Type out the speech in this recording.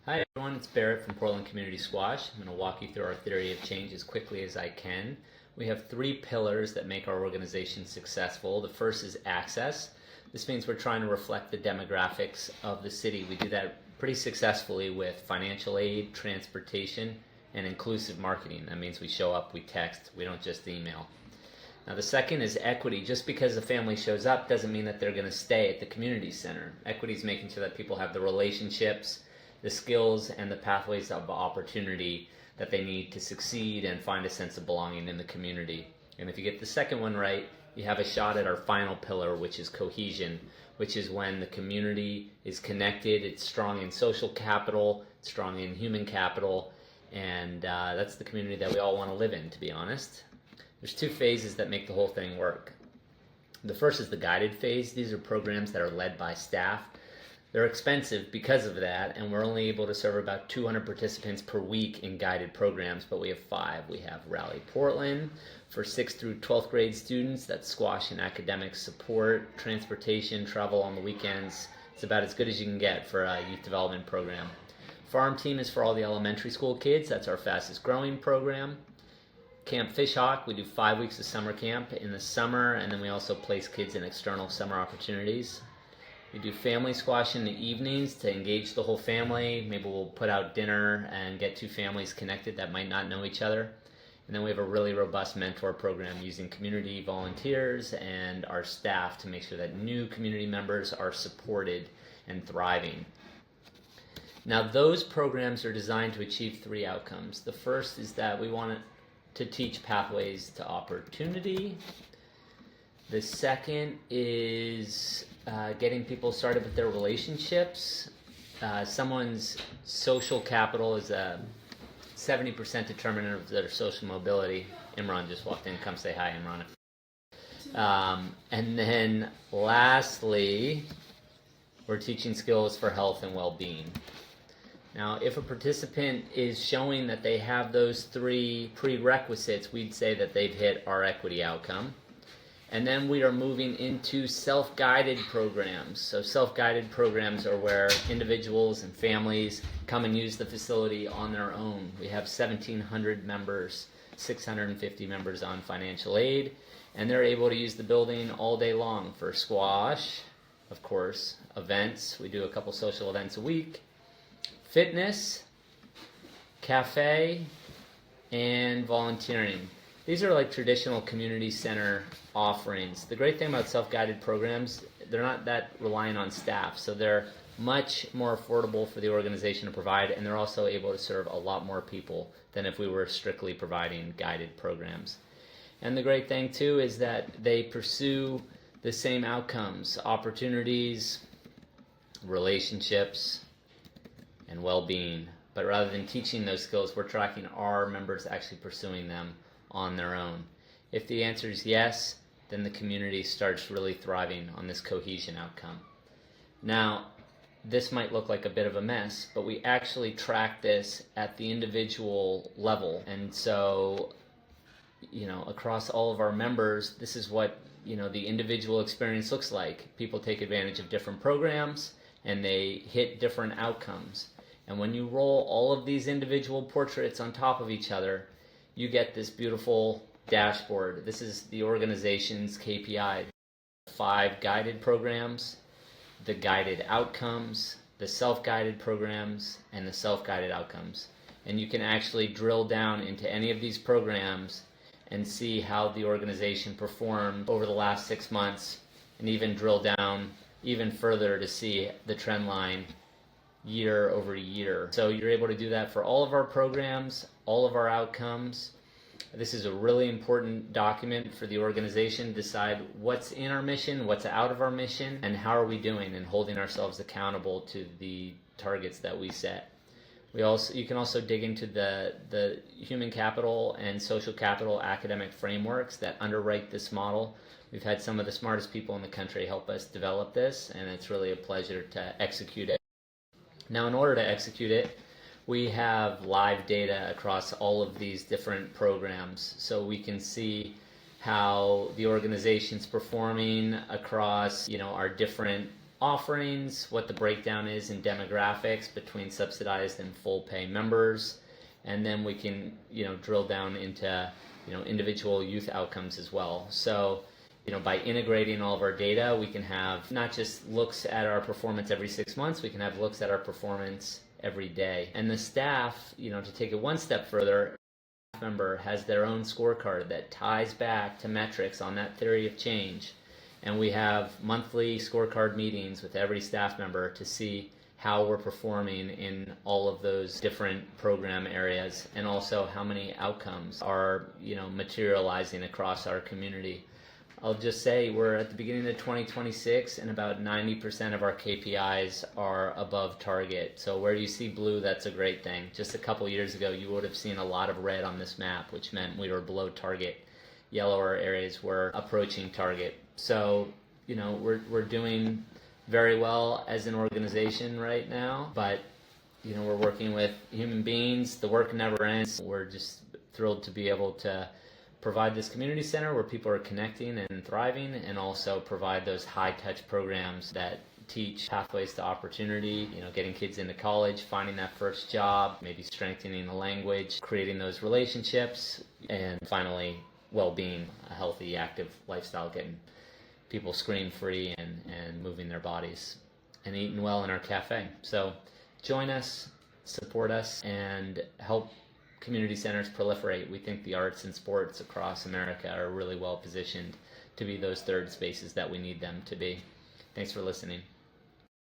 Hi everyone, it's Barrett from Portland Community Squash. I'm going to walk you through our theory of change as quickly as I can. We have three pillars that make our organization successful. The first is access. This means we're trying to reflect the demographics of the city. We do that pretty successfully with financial aid, transportation, and inclusive marketing. That means we show up, we text, we don't just email. Now the second is equity. Just because a family shows up doesn't mean that they're going to stay at the community center. Equity is making sure that people have the relationships, the skills, and the pathways of opportunity that they need to succeed and find a sense of belonging in the community. And if you get the second one right, you have a shot at our final pillar, which is cohesion, which is when the community is connected, it's strong in social capital, it's strong in human capital, and that's the community that we all want to live in, to be honest. There's two phases that make the whole thing work. The first is the guided phase. These are programs that are led by staff. They're expensive because of that, and we're only able to serve about 200 participants per week in guided programs, but we have 5. We have Rally Portland for 6th through 12th grade students. That's squash and academic support, transportation, travel on the weekends. It's about as good as you can get for a youth development program. Farm Team is for all the elementary school kids. That's our fastest growing program. Camp Fishhawk, we do 5 weeks of summer camp in the summer, and then we also place kids in external summer opportunities. We do family squash in the evenings to engage the whole family. Maybe we'll put out dinner and get 2 families connected that might not know each other. And then we have a really robust mentor program using community volunteers and our staff to make sure that new community members are supported and thriving. Now those programs are designed to achieve 3 outcomes. The first is that we want to teach pathways to opportunity. The second is getting people started with their relationships. Someone's social capital is a 70% determinant of their social mobility. Imran just walked in. Come say hi, Imran. And then lastly, we're teaching skills for health and well-being. Now, if a participant is showing that they have those 3 prerequisites, we'd say that they've hit our equity outcome. And then we are moving into self-guided programs. So self-guided programs are where individuals and families come and use the facility on their own. We have 1,700 members, 650 members on financial aid, and they're able to use the building all day long for squash, of course, events. We do a couple social events a week. Fitness, cafe, and volunteering. These are like traditional community center offerings. The great thing about self-guided programs, they're not that reliant on staff, so they're much more affordable for the organization to provide, and they're also able to serve a lot more people than if we were strictly providing guided programs. And the great thing too is that they pursue the same outcomes: opportunities, relationships, and well-being. But rather than teaching those skills, we're tracking our members actually pursuing them on their own. If the answer is yes, then the community starts really thriving on this cohesion outcome. Now, this might look like a bit of a mess, but we actually track this at the individual level. And so, across all of our members, this is what, the individual experience looks like. People take advantage of different programs and they hit different outcomes. And when you roll all of these individual portraits on top of each other, you get this beautiful dashboard. This is the organization's KPI. 5 guided programs, the guided outcomes, the self-guided programs, and the self-guided outcomes. And you can actually drill down into any of these programs and see how the organization performed over the last 6 months, and even drill down even further to see the trend line year over year. So you're able to do that for all of our programs, all of our outcomes. This is a really important document for the organization to decide what's in our mission, what's out of our mission, and how are we doing and holding ourselves accountable to the targets that we set. You can also dig into the human capital and social capital academic frameworks that underwrite this model. We've had some of the smartest people in the country help us develop this, and it's really a pleasure to execute it. Now, in order to execute it, we have live data across all of these different programs, so we can see how the organization's performing across, our different offerings, what the breakdown is in demographics between subsidized and full pay members, and then we can, drill down into, individual youth outcomes as well. So, by integrating all of our data, we can have not just looks at our performance every 6 months, we can have looks at our performance every day. And the staff, to take it one step further, staff member has their own scorecard that ties back to metrics on that theory of change. And we have monthly scorecard meetings with every staff member to see how we're performing in all of those different program areas, and also how many outcomes are, materializing across our community. I'll just say we're at the beginning of 2026 and about 90% of our KPIs are above target. So where you see blue, that's a great thing. Just a couple years ago, you would have seen a lot of red on this map, which meant we were below target. Yellower areas were approaching target. So, we're doing very well as an organization right now, but, we're working with human beings. The work never ends. We're just thrilled to be able to provide this community center where people are connecting and thriving, and also provide those high-touch programs that teach pathways to opportunity, getting kids into college, finding that first job, maybe strengthening the language, creating those relationships, and finally, well-being, a healthy, active lifestyle, getting people screen-free and moving their bodies and eating well in our cafe. So join us, support us, and help community centers proliferate. We think the arts and sports across America are really well positioned to be those third spaces that we need them to be. Thanks for listening.